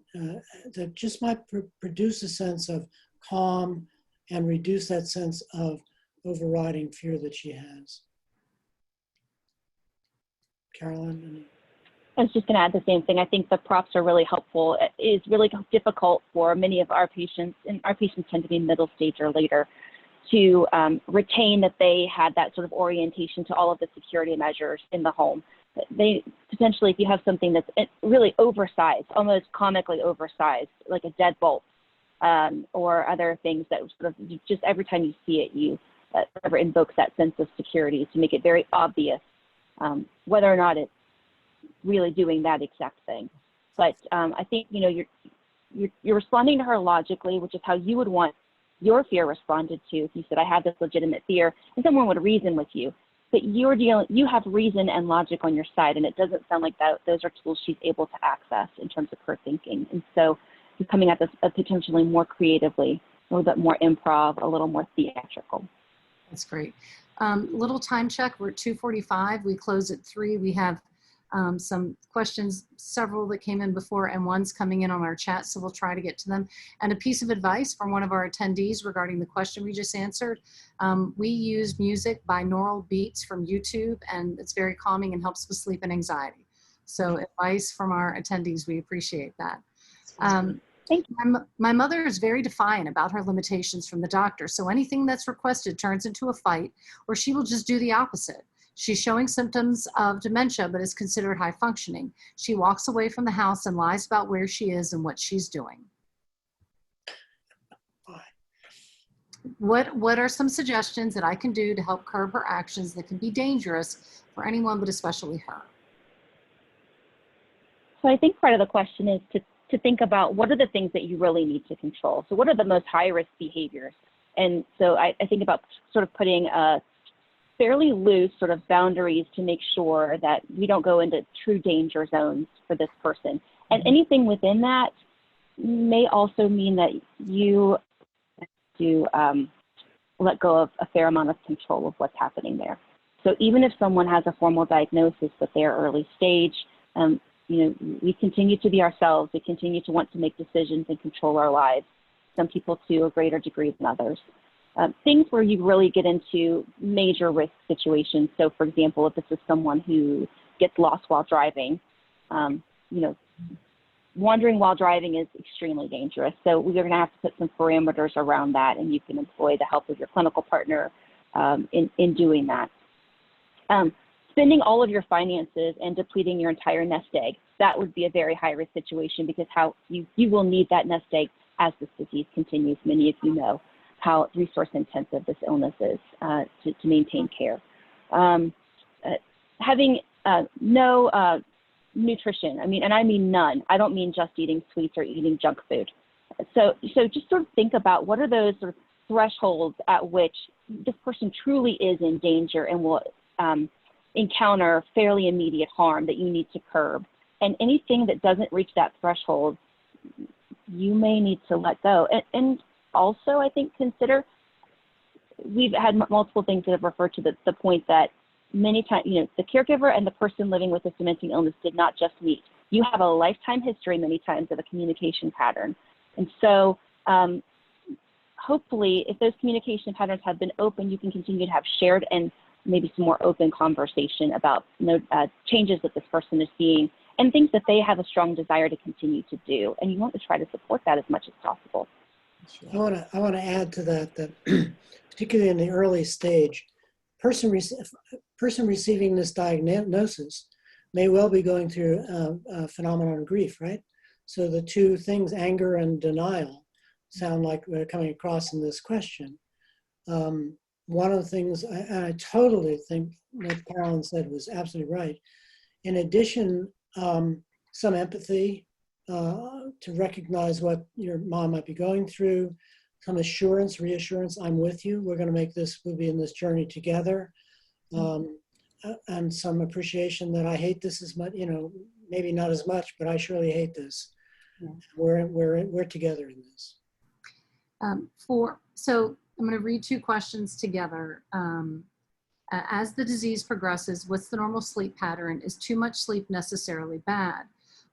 that just might produce a sense of calm and reduce that sense of overriding fear that she has? Carolyn? I was just going to add the same thing. I think the props are really helpful. It is really difficult for many of our patients, and our patients tend to be middle stage or later, to retain that they had that sort of orientation to all of the security measures in the home. They potentially, if you have something that's really oversized, almost comically oversized, like a deadbolt, or other things that sort of just every time you see it, you ever invokes that sense of security, to make it very obvious whether or not it's really doing that exact thing. But I think you're responding to her logically, which is how you would want your fear responded to. If you said, I have this legitimate fear, and someone would reason with you, but you have reason and logic on your side, and it doesn't sound like those are tools she's able to access in terms of her thinking. And so you're coming at this potentially more creatively, a little bit more improv, a little more theatrical. That's great. Little time check, we're at 2:45, we close at 3. We have some questions, several that came in before, and one's coming in on our chat, so we'll try to get to them. And a piece of advice from one of our attendees regarding the question we just answered. We use music, binaural beats from YouTube, and it's very calming and helps with sleep and anxiety. So advice from our attendees, we appreciate that. Thank you. My mother is very defiant about her limitations from the doctor, so anything that's requested turns into a fight, or she will just do the opposite. She's showing symptoms of dementia, but is considered high functioning. She walks away from the house and lies about where she is and what she's doing. What are some suggestions that I can do to help curb her actions that can be dangerous for anyone, but especially her? So I think part of the question is to think about what are the things that you really need to control. So what are the most high-risk behaviors? And so I think about sort of putting a fairly loose sort of boundaries to make sure that we don't go into true danger zones for this person. And anything within that may also mean that you have to let go of a fair amount of control of what's happening there. So even if someone has a formal diagnosis but they're early stage, we continue to be ourselves. We continue to want to make decisions and control our lives. Some people to a greater degree than others. Things where you really get into major risk situations. So for example, if this is someone who gets lost while driving, wandering while driving is extremely dangerous. So we're going to have to put some parameters around that, and you can employ the help of your clinical partner in doing that. Spending all of your finances and depleting your entire nest egg, that would be a very high-risk situation, because you will need that nest egg as this disease continues. Many of you know how resource-intensive this illness is to maintain care. Having no nutrition, and I mean none. I don't mean just eating sweets or eating junk food. So just sort of think about what are those sort of thresholds at which this person truly is in danger and will encounter fairly immediate harm that you need to curb. And anything that doesn't reach that threshold, you may need to let go. And also, I think, consider, we've had multiple things that have referred to the point that many times, the caregiver and the person living with this dementing illness did not just meet. You have a lifetime history many times of a communication pattern. And so hopefully, if those communication patterns have been open, you can continue to have shared and maybe some more open conversation about changes that this person is seeing and things that they have a strong desire to continue to do. And you want to try to support that as much as possible. I want to add to that particularly in the early stage, person receiving this diagnosis may well be going through a phenomenon of grief, right? So the two things, anger and denial, sound like they're coming across in this question. One of the things, I totally think what Carolyn said was absolutely right. In addition, some empathy to recognize what your mom might be going through, some assurance, reassurance, I'm with you. We're going to make this, we'll be in this journey together. And some appreciation that I hate this as much, maybe not as much, but I surely hate this. Yeah. We're together in this. So I'm going to read two questions together. As the disease progresses, what's the normal sleep pattern? Is too much sleep necessarily bad?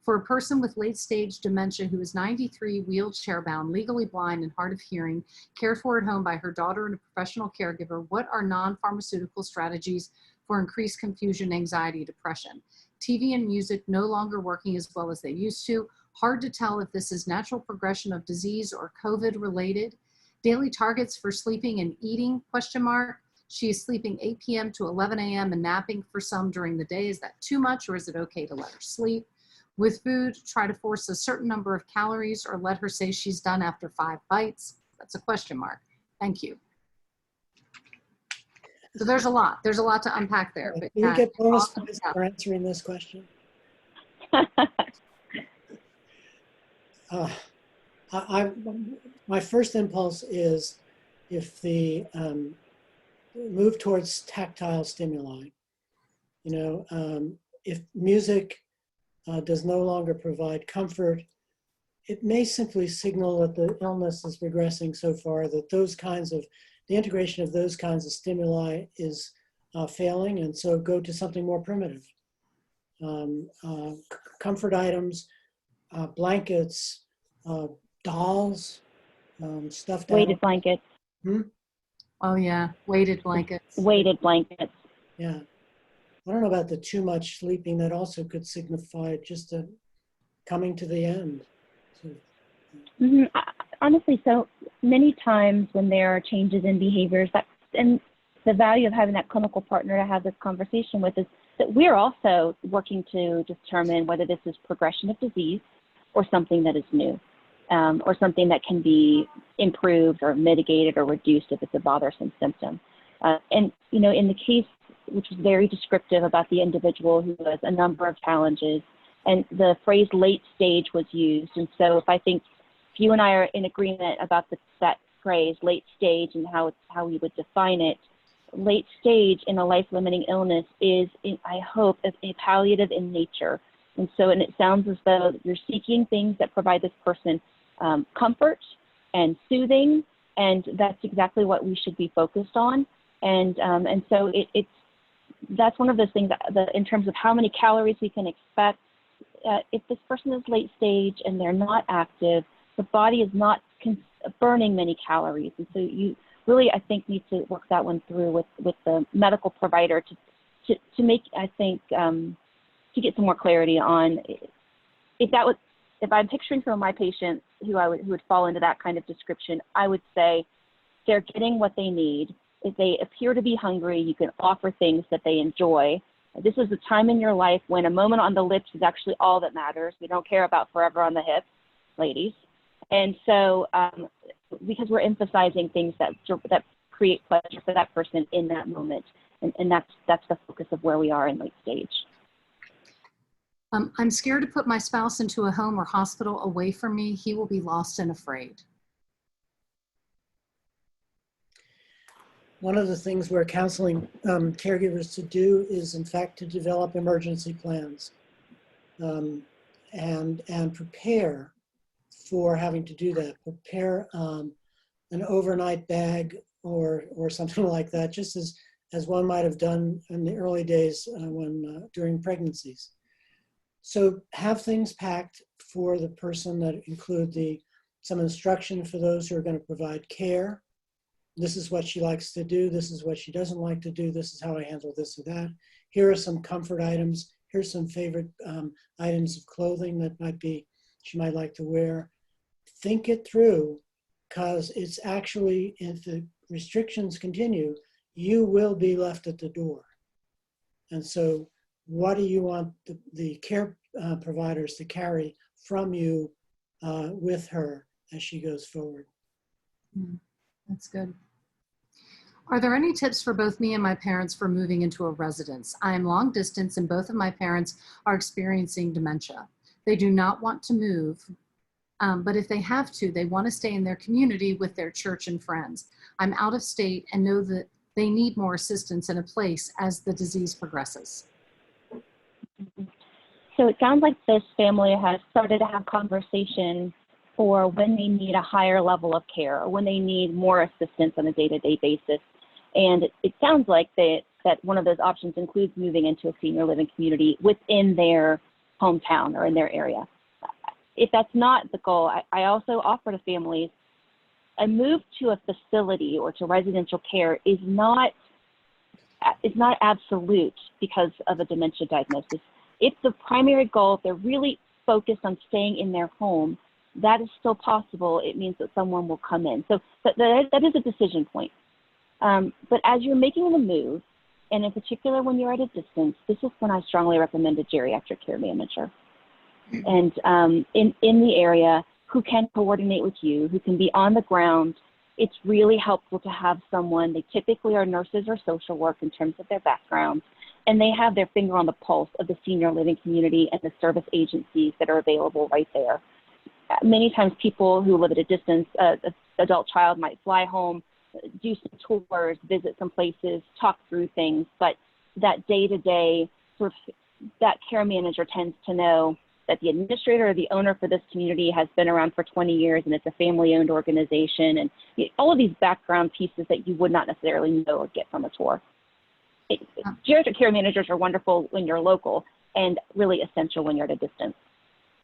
For a person with late-stage dementia who is 93, wheelchair-bound, legally blind, and hard of hearing, cared for at home by her daughter and a professional caregiver, what are non-pharmaceutical strategies for increased confusion, anxiety, depression? TV and music no longer working as well as they used to. Hard to tell if this is natural progression of disease or COVID-related. Daily targets for sleeping and eating, ? She is sleeping 8 p.m. to 11 a.m. and napping for some during the day. Is that too much, or is it okay to let her sleep? With food, try to force a certain number of calories or let her say she's done after 5 bites. That's a ? Thank you. So there's a lot to unpack there. But you get bonus points for answering this question. My first impulse is if the move towards tactile stimuli, if music does no longer provide comfort, it may simply signal that the illness is progressing so far that the integration of those kinds of stimuli is failing, and so go to something more primitive. Comfort items, blankets, dolls, stuffed weighted blankets. Oh yeah, weighted blankets. Weighted blankets. Yeah. I don't know about the too much sleeping. That also could signify just a coming to the end. Honestly, so many times when there are changes in behaviors, and the value of having that clinical partner to have this conversation with is that we're also working to determine whether this is progression of disease or something that is new. or something that can be improved or mitigated or reduced if it's a bothersome symptom. And, you know, in the case, which was very descriptive about the individual who has a number of challenges, and the phrase late stage was used. And so if you and I are in agreement about that phrase, late stage, and how we would define it, late stage in a life-limiting illness is, I hope, a palliative in nature. And so, and it sounds as though you're seeking things that provide this person comfort and soothing, and that's exactly what we should be focused on. And so that's one of those things that in terms of how many calories we can expect. If this person is late stage and they're not active, the body is not burning many calories. And so you really, I think, need to work that one through with the medical provider to make, I think, to get some more clarity on if I'm picturing some of my patients who would fall into that kind of description, I would say they're getting what they need. If they appear to be hungry, you can offer things that they enjoy. This is a time in your life when a moment on the lips is actually all that matters. We don't care about forever on the hips, ladies. And so because we're emphasizing things that create pleasure for that person in that moment. And that's the focus of where we are in late stage. I'm scared to put my spouse into a home or hospital away from me. He will be lost and afraid. One of the things we're counseling caregivers to do is, in fact, to develop emergency plans and prepare for having to do that. Prepare an overnight bag or something like that, just as one might have done in the early days during pregnancies. So have things packed for the person that include some instruction for those who are going to provide care. This is what she likes to do. This is what she doesn't like to do. This is how I handle this or that. Here are some comfort items. Here's some favorite items of clothing that she might like to wear. Think it through, because it's actually, if the restrictions continue, you will be left at the door. And so what do you want the care providers to carry from you with her as she goes forward? That's good. Are there any tips for both me and my parents for moving into a residence? I am long distance and both of my parents are experiencing dementia. They do not want to move, but if they have to, they want to stay in their community with their church and friends. I'm out of state and know that they need more assistance in a place as the disease progresses. So it sounds like this family has started to have conversation for when they need a higher level of care or when they need more assistance on a day-to-day basis. And it sounds like that one of those options includes moving into a senior living community within their hometown or in their area. If that's not the goal, I also offer to families a move to a facility or to residential care is not absolute because of a dementia diagnosis. If the primary goal, if they're really focused on staying in their home, that is still possible. It means that someone will come in. So that is a decision point. But as you're making the move, and in particular when you're at a distance, this is when I strongly recommend a geriatric care manager. And in the area who can coordinate with you, who can be on the ground. It's really helpful to have someone, they typically are nurses or social work in terms of their background, and they have their finger on the pulse of the senior living community and the service agencies that are available right there. Many times people who live at a distance, an adult child might fly home, do some tours, visit some places, talk through things, but that day-to-day, sort of, that care manager tends to know that the administrator or the owner for this community has been around for 20 years and it's a family-owned organization, and all of these background pieces that you would not necessarily know or get from a tour. Geriatric care managers are wonderful when you're local and really essential when you're at a distance.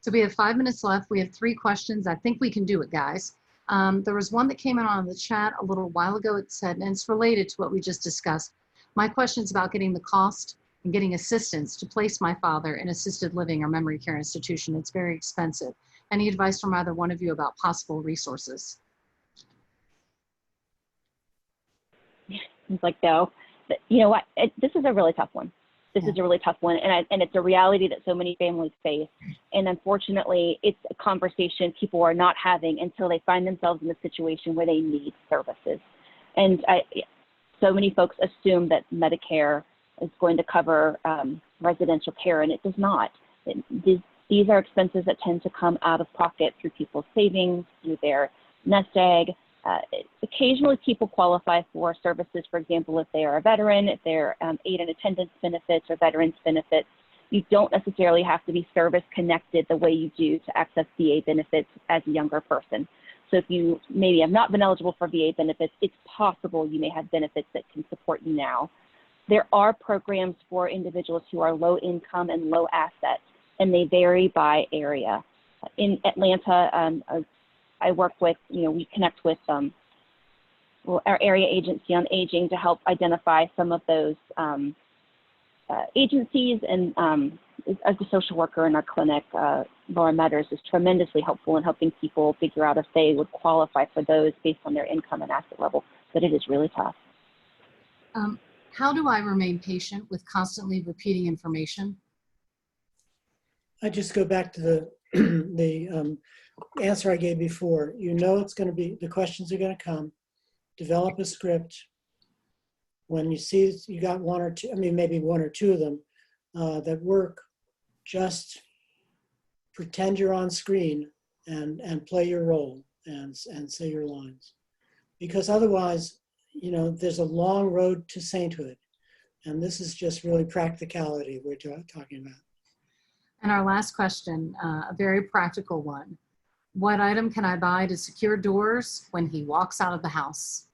So we have 5 minutes left. We have 3 questions. I think we can do it, guys. There was one that came in on the chat a little while ago. It said, and it's related to what we just discussed. My question is about getting the cost and getting assistance to place my father in assisted living or memory care institution. It's very expensive. Any advice from either one of you about possible resources? It's like, no, but you know what? This is a really tough one. This is a really tough one, and it's a reality that so many families face. And unfortunately, it's a conversation people are not having until they find themselves in a situation where they need services. And so many folks assume that Medicare is going to cover residential care, and it does not. These are expenses that tend to come out of pocket through people's savings, through their nest egg. Occasionally people qualify for services, for example, if they are a veteran, if they're aid and attendance benefits or veterans benefits. You don't necessarily have to be service connected the way you do to access VA benefits as a younger person. So if you maybe have not been eligible for VA benefits, it's possible you may have benefits that can support you now. There are programs for individuals who are low income and low assets, and they vary by area. In Atlanta, I work with, we connect with our area agency on aging to help identify some of those agencies. And as a social worker in our clinic, Laura Metters is tremendously helpful in helping people figure out if they would qualify for those based on their income and asset level, but it is really tough. How do I remain patient with constantly repeating information? I just go back to the answer I gave before. It's going to be, the questions are going to come. Develop a script. When you see you got one or two, maybe one or two of them that work, just pretend you're on screen and play your role and say your lines. Because otherwise, there's a long road to sainthood. And this is just really practicality we're talking about. And our last question, a very practical one. What item can I buy to secure doors when he walks out of the house?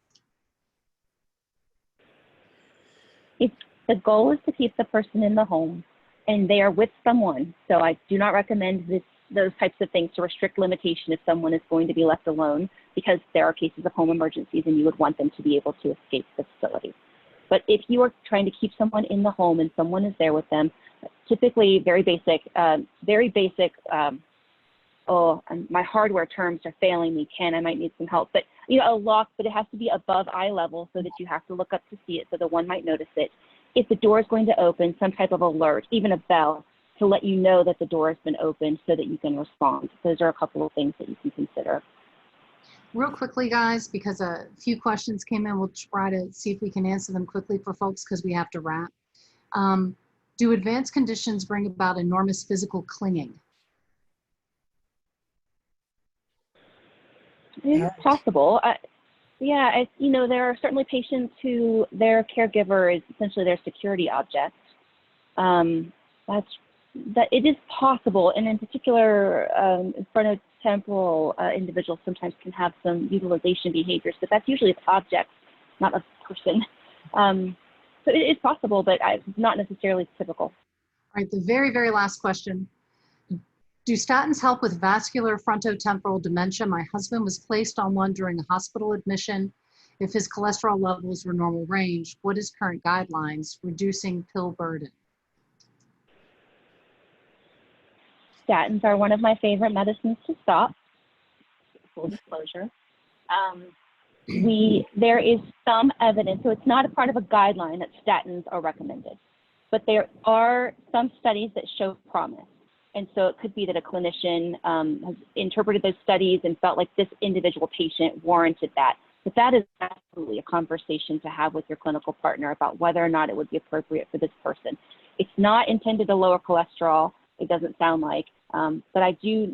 If the goal is to keep the person in the home and they are with someone, so I do not recommend those types of things to restrict limitation if someone is going to be left alone, because there are cases of home emergencies and you would want them to be able to escape the facility. But if you are trying to keep someone in the home and someone is there with them, typically very basic, and my hardware terms are failing me, Ken, I might need some help, but a lock, but it has to be above eye level so that you have to look up to see it so that one might notice it. If the door is going to open, some type of alert, even a bell, to let you know that the door has been opened so that you can respond. Those are a couple of things that you can consider. Real quickly, guys, because a few questions came in, we'll try to see if we can answer them quickly for folks because we have to wrap. Do advanced conditions bring about enormous physical clinging? It's possible. Yeah, there are certainly patients who their caregiver is essentially their security object. It is possible, and in particular, frontotemporal individuals sometimes can have some utilization behaviors, but that's usually its object, not a person. So it is possible, but it's not necessarily typical. All right, the very, very last question. Do statins help with vascular frontotemporal dementia? My husband was placed on one during a hospital admission. If his cholesterol levels were normal range, what is current guidelines reducing pill burden? Statins are one of my favorite medicines to stop, full disclosure. There is some evidence, so it's not a part of a guideline that statins are recommended, but there are some studies that show promise. And so it could be that a clinician has interpreted those studies and felt like this individual patient warranted that. But that is absolutely a conversation to have with your clinical partner about whether or not it would be appropriate for this person. It's not intended to lower cholesterol, it doesn't sound like, but I do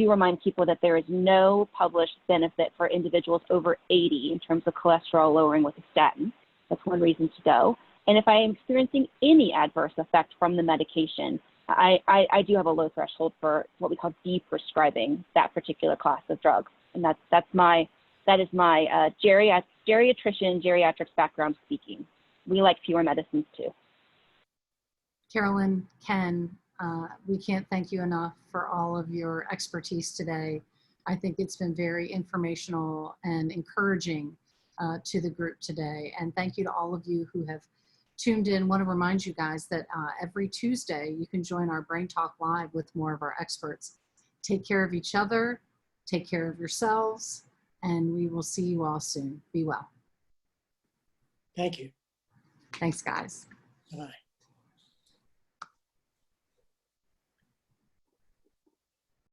remind people that there is no published benefit for individuals over 80 in terms of cholesterol lowering with a statin. That's one reason to go. And if I am experiencing any adverse effect from the medication, I do have a low threshold for what we call de-prescribing that particular class of drugs. And that is my geriatrician background speaking. We like fewer medicines too. Carolyn, Ken, we can't thank you enough for all of your expertise today. I think it's been very informational and encouraging to the group today. And thank you to all of you who have tuned in. I want to remind you guys that every Tuesday you can join our Brain Talk Live with more of our experts. Take care of each other, take care of yourselves, and we will see you all soon. Be well. Thank you. Thanks, guys. Bye.